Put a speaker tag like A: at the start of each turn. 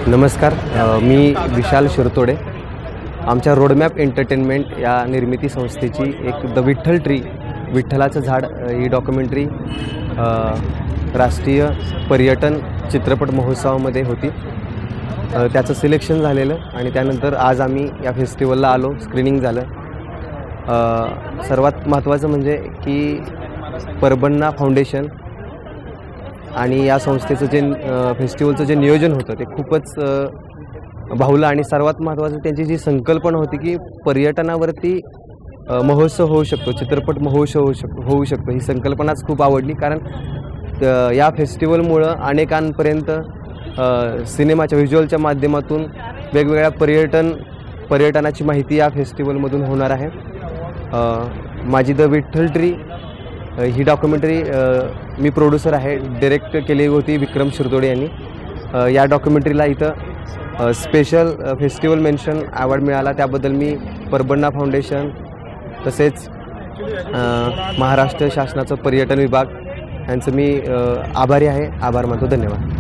A: नमस्कार, मी विशाल शिरतोडे। आमच्या roadmap entertainment या निर्मिती संस्थेची एक द विठ्ठल ट्री, विठ्ठलाचं झाड ही डॉक्युमेंटरी राष्ट्रीय पर्यटन चित्रपट महोत्सवामध्ये होती। त्याचं सिलेक्शन झालेलं आणि त्यानंतर आज आम्ही या फेस्टिवलला आलो, स्क्रीनिंग झालं। सर्वात महत्त्वाचं म्हणजे की परबन्ना फाउंडेशन आणि या संस्थेचं जे फेस्टिवलचं जे नियोजन होतं ते खूपच भावलं आणि सर्वात महत्त्वाचं त्यांची जी संकल्पना होती की पर्यटनावरती महोत्सव होऊ शकतो, चित्रपट महोत्सव होऊ शकतो, ही संकल्पनाच खूप आवडली। कारण या फेस्टिवलमुळं अनेकांपर्यंत सिनेमाच्या व्हिज्युअलच्या माध्यमातून वेगवेगळ्या पर्यटनाची माहिती या फेस्टिवलमधून होणार आहे। माझी the Vitthal tree he documentary me producer आहे, डायरेक्ट केली होती विक्रम शिरतोडे यांनी। या डॉक्युमेंटरीला इथं स्पेशल फेस्टिवल मेन्शन अवॉर्ड मिळाला, त्याबद्दल मी परबन्ना फाउंडेशन तसेच महाराष्ट्र शासनाचं पर्यटन विभाग यांचं मी आभारी आहे, आभार मानतो। धन्यवाद।